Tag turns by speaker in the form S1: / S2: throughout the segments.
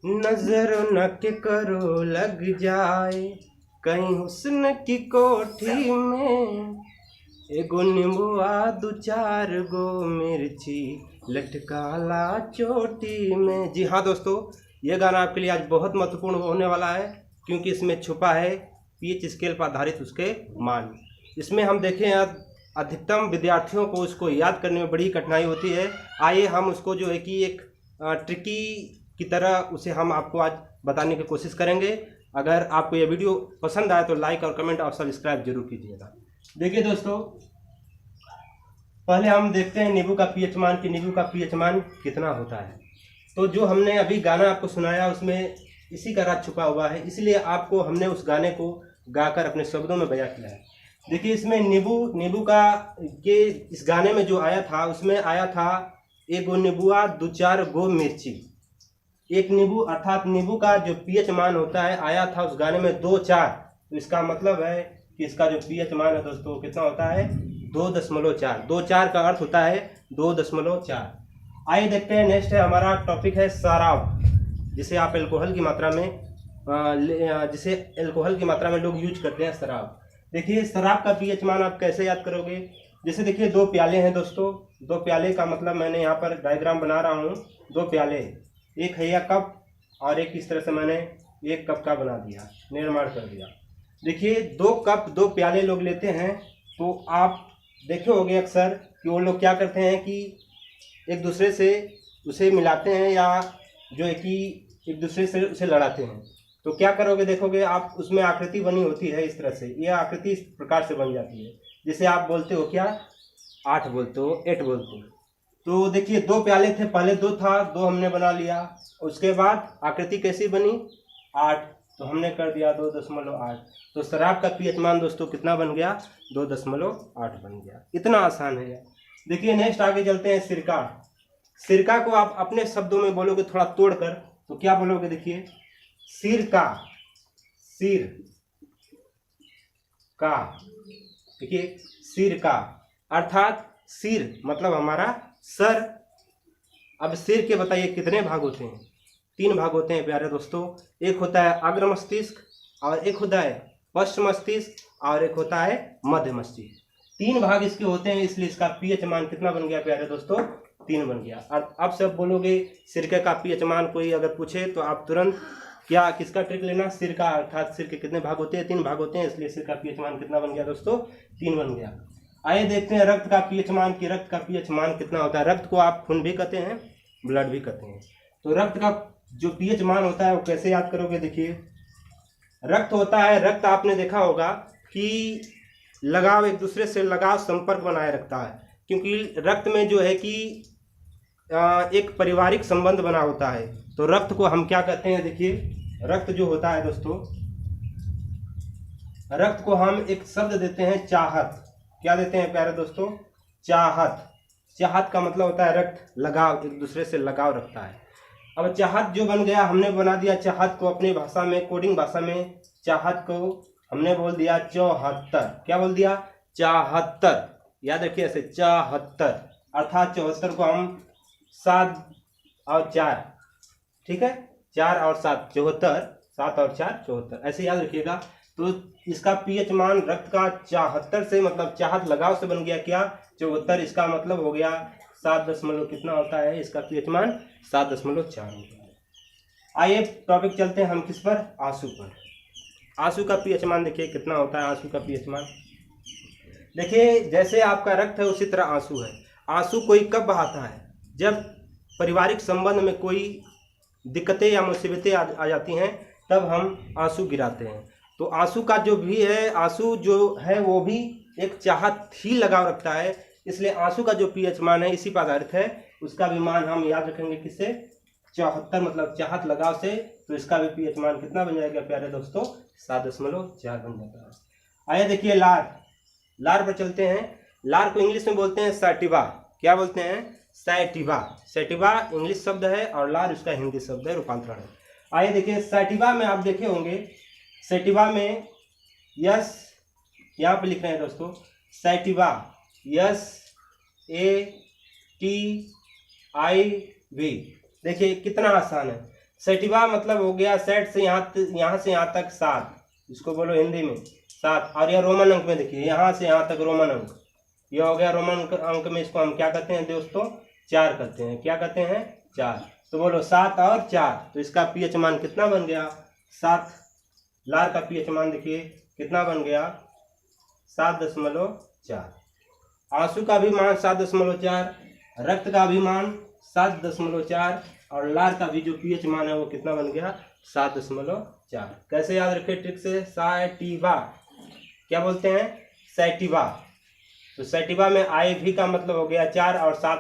S1: नजर न के करो लग जाए कहीं हुस्न की कोठी में, एगो नींबुआ दो चार गो मिर्ची लटकाला चोटी में। जी हाँ दोस्तों, ये गाना आपके लिए आज बहुत महत्वपूर्ण होने वाला है, क्योंकि इसमें छुपा है पीएच स्केल पर आधारित उसके मान। इसमें हम देखें अधिकतम विद्यार्थियों को उसको याद करने में बड़ी कठिनाई होती है। आइए हम उसको जो है कि एक ट्रिकी की तरह उसे हम आपको आज बताने की कोशिश करेंगे। अगर आपको ये वीडियो पसंद आए तो लाइक और कमेंट और सब्सक्राइब जरूर कीजिएगा। देखिए दोस्तों, पहले हम देखते हैं नींबू का पीएच मान कि नींबू का पीएच मान कितना होता है। तो जो हमने अभी गाना आपको सुनाया उसमें इसी का राज छुपा हुआ है, इसलिए आपको हमने उस गाने को गाकर अपने शब्दों में बयां किया है। देखिए इसमें नींबू का ये इस गाने में जो आया था उसमें आया था एगो नींबुआ दो चार गो मिर्ची। एक नींबू अर्थात नींबू का जो पीएच मान होता है आया था उस गाने में 2.4। तो इसका मतलब है कि इसका जो पीएच मान है दोस्तों कितना होता है 2.4। 2.4 का अर्थ होता है 2.4। आइए देखते हैं, नेक्स्ट है हमारा टॉपिक है शराब, जिसे आप अल्कोहल की मात्रा में लोग यूज करते हैं शराब। देखिए शराब का पीएच मान आप कैसे याद करोगे। जैसे देखिए दो प्याले हैं दोस्तों, दो प्याले का मतलब मैंने यहाँ पर डायग्राम बना रहा हूँ। दो प्याले, एक है यह कप और एक इस तरह से मैंने एक कप का बना दिया, निर्माण कर दिया। देखिए दो कप दो प्याले लोग लेते हैं, तो आप देखे होंगे अक्सर कि वो लोग क्या करते हैं कि एक दूसरे से उसे मिलाते हैं या जो है कि एक दूसरे से उसे लड़ाते हैं। तो क्या करोगे, देखोगे आप उसमें आकृति बनी होती है इस तरह से, यह आकृति इस प्रकार से बन जाती है। जैसे आप बोलते हो क्या 8 बोलते हो 8 बोलते हो। तो देखिए दो प्याले थे, पहले दो था, दो हमने बना लिया, उसके बाद आकृति कैसी बनी 8, तो हमने कर दिया 2.8। तो शराब का पीएच मान दोस्तों कितना बन गया 2.8 बन गया। इतना आसान है। देखिए नेक्स्ट आगे चलते हैं सिरका। सिरका को आप अपने शब्दों में बोलोगे थोड़ा तोड़कर, तो क्या बोलोगे, देखिए सिरका, सिर का। देखिए सिर का अर्थात सिर मतलब हमारा सर। अब सिर के बताइए कितने भाग होते हैं। 3 भाग होते हैं प्यारे दोस्तों। एक होता है अग्र मस्तिष्क, और एक होता है पश्च मस्तिष्क, और एक होता है मध्य मस्तिष्क। 3 भाग इसके होते हैं, इसलिए इसका पीएच मान कितना बन गया प्यारे दोस्तों 3 बन गया। अब सब बोलोगे सिरके का पीएच मान कोई अगर पूछे तो आप तुरंत क्या किसका ट्रिक लेना, सिर का, अर्थात सिर के कितने भाग होते हैं 3 भाग होते हैं, इसलिए सिर का पीएच मान कितना बन गया दोस्तों 3 बन गया। आइए देखते हैं रक्त का पीएच मान कि रक्त का पीएच मान कितना होता है। रक्त को आप खून भी कहते हैं, ब्लड भी कहते हैं। तो रक्त का जो पीएच मान होता है वो कैसे याद करोगे। देखिए रक्त होता है, रक्त आपने देखा होगा कि लगाव, एक दूसरे से लगाव संपर्क बनाए रखता है, क्योंकि रक्त में जो है कि एक पारिवारिक संबंध बना होता है। तो रक्त को हम क्या कहते हैं, देखिए रक्त जो होता है दोस्तों, रक्त को हम एक शब्द देते हैं चाहत। क्या देते हैं प्यारे दोस्तों, चाहत। चाहत का मतलब होता है रक्त, लगाव, एक दूसरे से लगाव रखता है। अब चाहत जो बन गया, हमने बना दिया चाहत को अपनी भाषा में, कोडिंग भाषा में चाहत को हमने बोल दिया 74। क्या बोल दिया 74। याद रखिए ऐसे 74, अर्थात 74 को हम 7 और 4, ठीक है 4 और 7 74, 7 और 4 74, ऐसे याद रखिएगा। तो इसका पीएच मान रक्त का 74 से मतलब चाहत लगाव से बन गया क्या 74। इसका मतलब हो गया 7 कितना होता है इसका पीएच मान 7.4 होता है। आइए टॉपिक चलते हैं हम किस पर, आंसू पर। आंसू का पीएच मान देखिए कितना होता है। आंसू का पीएच मान देखिए जैसे आपका रक्त है उसी तरह आंसू है। आंसू कोई कब बहाता है, जब पारिवारिक संबंध में कोई दिक्कतें या मुसीबतें आ जाती हैं, तब हम आंसू गिराते हैं। तो आंसू का जो भी है, आंसू जो है वो भी एक चाहत ही लगाव रखता है, इसलिए आंसू का जो पीएच मान है इसी पर आधारित है। उसका भी मान हम याद रखेंगे किससे 74 मतलब चाहत लगाव से। तो इसका भी पीएच मान कितना बन जाएगा प्यारे दोस्तों 7.4 बन जाता है। आइए देखिए लार। लार पर चलते हैं। लार को इंग्लिश में बोलते हैं सैटिवा। क्या बोलते हैं सैटिवा। सैटिवा इंग्लिश शब्द है और लार उसका हिंदी शब्द है, रूपांतरण है। आइए देखिए सैटिवा में आप देखे होंगे, सैटिवा में यस यहाँ पे लिख रहे हैं दोस्तों, सैटिवा SATIV। देखिए कितना आसान है। सेटिवा मतलब हो गया सेट से यहाँ से यहाँ तक 7, इसको बोलो हिंदी में 7। और यह रोमन अंक में देखिए यहाँ से यहाँ तक रोमन अंक, यह हो गया रोमन अंक में, इसको हम क्या कहते हैं दोस्तों 4 कहते हैं। क्या कहते हैं 4। तो बोलो 7 और 4, तो इसका पीएच मान कितना बन गया 7। लार का पीएच मान देखिए कितना बन गया 7.4। आंसू का भी मान 7.4, रक्त का भी मान 7.4 और लार का भी जो पीएच मान है वो कितना बन गया 7.4। कैसे याद रखें ट्रिक से, सैटिवा क्या बोलते हैं सैटिवा। तो सैटिवा में IV का मतलब हो गया 4 और 7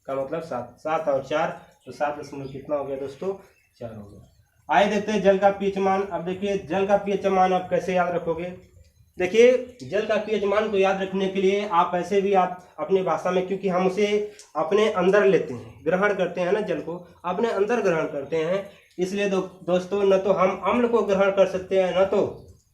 S1: का मतलब 7 और 4, तो 7 कितना हो गया दोस्तों 4 हो गया। आइए देखते हैं जल का पीएच मान। अब देखिए जल का पीएच मान आप कैसे याद रखोगे। देखिए जल का पीएच मान को याद रखने के लिए आप ऐसे भी आप अपनी भाषा में, क्योंकि हम उसे अपने अंदर लेते हैं, ग्रहण करते हैं ना, जल को अपने अंदर ग्रहण करते हैं, इसलिए दोस्तों न तो हम अम्ल को ग्रहण कर सकते हैं न तो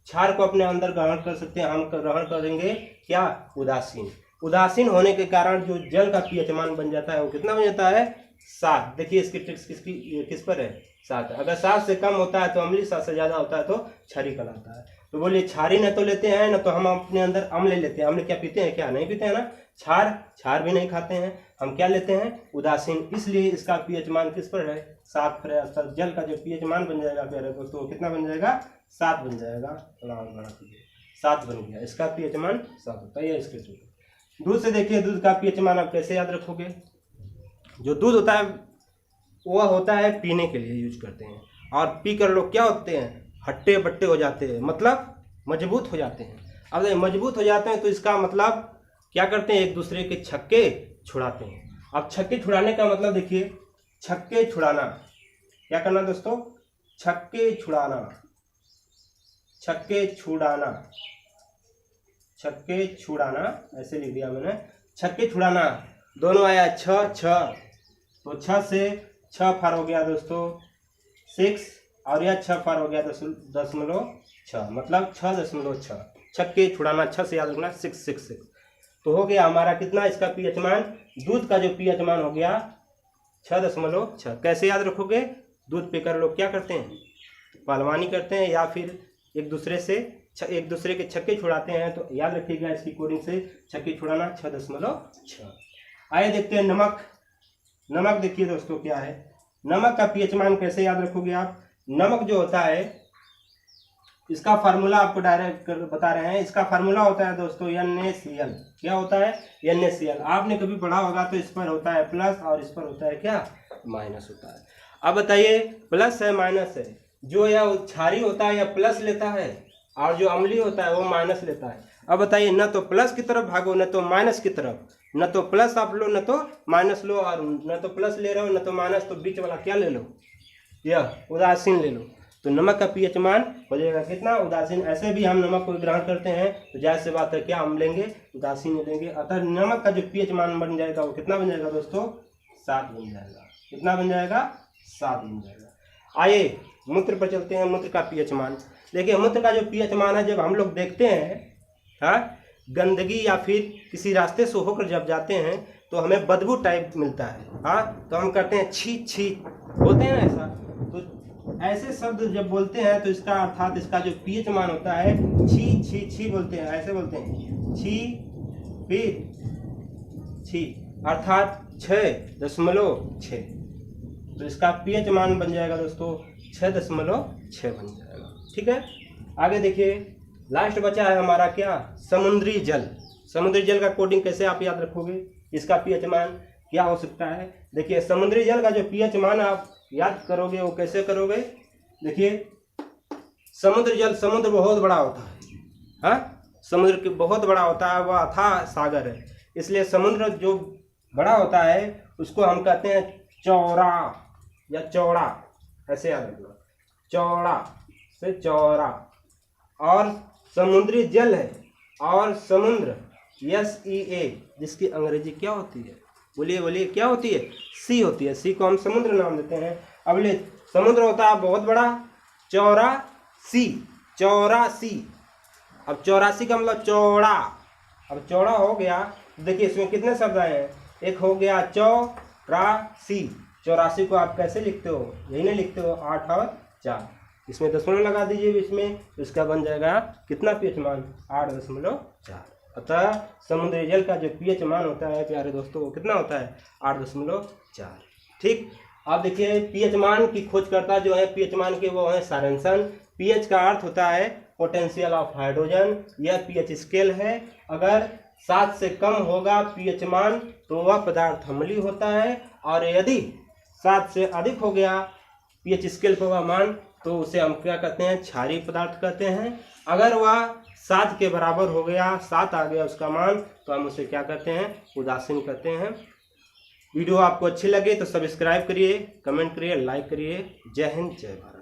S1: क्षार को अपने अंदर ग्रहण कर सकते हैं। हम ग्रहण करेंगे क्या उदासीन। उदासीन होने के कारण जो जल का पीएच मान बन जाता है वो कितना बन जाता है 7। देखिए इसकी ट्रिक्स किस पर है 7। अगर 7 से कम होता है तो अम्लीय, 7 से ज़्यादा होता है तो क्षारी कहलाता है। तो बोलिए क्षारी न तो लेते हैं न तो हम अपने अंदर अम्ल लेते हैं। अम्ल क्या पीते हैं, क्या नहीं पीते हैं ना। क्षार भी नहीं खाते हैं, हम क्या लेते हैं उदासीन, इसलिए इसका पीएच मान किस पर है 7 पर है। अर्थात जल का जो पीएच मान बन जाएगा प्यारे दोस्तों कितना बन जाएगा 7 बन जाएगा। थोड़ा और बड़ा कीजिए, 7 बन गया, इसका पीएच मान 7 होता है। इसके दूध से देखिए दूध का पीएच मान आप कैसे याद रखोगे। जो दूध होता है वह होता है पीने के लिए यूज करते हैं, और पी कर लोग क्या होते हैं हट्टे बट्टे हो जाते हैं, मतलब मजबूत हो जाते हैं। अब मजबूत हो जाते हैं तो इसका मतलब क्या करते हैं एक दूसरे के छक्के छुड़ाते हैं। अब छक्के छुड़ाने का मतलब देखिए छक्के छुड़ाना क्या करना दोस्तों, छक्के छुड़ाना, छक्के छुड़ाना, छक्के छुड़ाना ऐसे लिख दिया मैंने। छक्के छुड़ाना दोनों आया 6 6, तो 6 से 6 फार हो गया दोस्तों 6, और यह 6 फार हो गया 10.6, मतलब 6.6। छक्के छुड़ाना 6 से याद रखना 666। तो हो गया हमारा कितना इसका पीएच मान, दूध का जो पीएच मान हो गया 6.6। कैसे याद रखोगे, दूध पीकर लोग क्या करते हैं पहलवानी करते हैं या फिर एक दूसरे के छक्के छुड़ाते हैं। तो याद रखिएगा इसकी कोडिंग से छक्के छुड़ाना 6.6। आइए देखते हैं नमक। नमक देखिए दोस्तों क्या है, नमक का पीएच मान कैसे याद रखोगे आप। नमक जो होता है इसका फार्मूला आपको डायरेक्ट बता रहे हैं। इसका फार्मूला होता है दोस्तों NaCl। क्या होता है NaCl, आपने कभी पढ़ा होगा। तो इस पर होता है प्लस और इस पर होता है क्या माइनस होता है। अब बताइए प्लस है माइनस है, जो यह क्षारी होता है या प्लस लेता है और जो अम्लीय होता है वो माइनस लेता है। अब बताइए न तो प्लस की तरफ भागो न तो माइनस की तरफ, न तो प्लस आप लो न तो माइनस लो, और न तो प्लस ले रहे हो न तो माइनस, तो बीच वाला क्या ले लो यह उदासीन ले लो। तो नमक का पीएच मान हो जाएगा कितना उदासीन। ऐसे भी हम नमक को ग्रहण करते हैं तो जाहिर सी बात है क्या हम लेंगे उदासीन लेंगे। अतः नमक का जो पीएच मान बन जाएगा वो कितना बन जाएगा दोस्तों 7 बन जाएगा। कितना बन जाएगा 7 बन जाएगा। आइए मूत्र पर चलते हैं। मूत्र का पीएच मान देखिए, मूत्र का जो पीएच मान है जब हम लोग देखते हैं गंदगी या फिर किसी रास्ते से होकर जब जाते हैं तो हमें बदबू टाइप मिलता है। तो हम कहते हैं छी छी, बोलते हैं ना ऐसा। तो ऐसे शब्द जब बोलते हैं तो इसका अर्थात इसका जो पीएच मान होता है छी छी छी बोलते हैं, ऐसे बोलते हैं छी फिर छी, अर्थात 6.6। तो इसका पीएच मान बन जाएगा दोस्तों 6.6 बन जाएगा। ठीक है, आगे देखिए लास्ट बचा है हमारा क्या समुद्री जल। समुद्री जल का कोडिंग कैसे आप याद रखोगे, इसका पीएच मान क्या हो सकता है। देखिए समुद्री जल का जो पीएच मान आप याद करोगे वो कैसे करोगे। देखिए समुद्र जल, समुद्र बहुत बड़ा होता है, समुद्र की बहुत बड़ा होता है, वह अथाह सागर है। इसलिए समुद्र जो बड़ा होता है उसको हम कहते हैं चौड़ा या चौड़ा, ऐसे याद रखना चौड़ा से चौड़ा। और समुद्री जल है और समुद्र SEA जिसकी अंग्रेजी क्या होती है, बोलिए बोलिए क्या होती है, सी होती है। सी को हम समुद्र नाम देते हैं। अब ले समुद्र होता है बहुत बड़ा, चौरा सी, चौरा सी। अब 84 का मतलब चौड़ा। अब चौड़ा हो गया, देखिए इसमें कितने शब्द आए हैं, एक हो गया चौरासी, 84 को आप कैसे लिखते हो, यही नहीं लिखते हो 8 और 4, इसमें दशमलव लगा दीजिए बीच में, तो इसका बन जाएगा कितना पीएच मान 8.4। अतः समुद्री जल का जो पीएच मान होता है प्यारे दोस्तों वो कितना होता है 8.4। ठीक, अब देखिए पीएच मान की खोजकर्ता जो है पीएच मान के वो है सॉरेनसन। पीएच का अर्थ होता है पोटेंशियल ऑफ हाइड्रोजन, यह पीएच स्केल है। अगर 7 से कम होगा पीएच मान तो वह पदार्थ अम्लीय होता है, और यदि 7 से अधिक हो गया पीएच स्केल पर वह मान तो उसे हम क्या कहते हैं, क्षारीय पदार्थ कहते हैं। अगर वह 7 के बराबर हो गया, 7 आ गया उसका मान, तो हम उसे क्या कहते हैं, उदासीन कहते हैं। वीडियो आपको अच्छी लगे तो सब्सक्राइब करिए, कमेंट करिए, लाइक करिए। जय हिंद, जय भारत।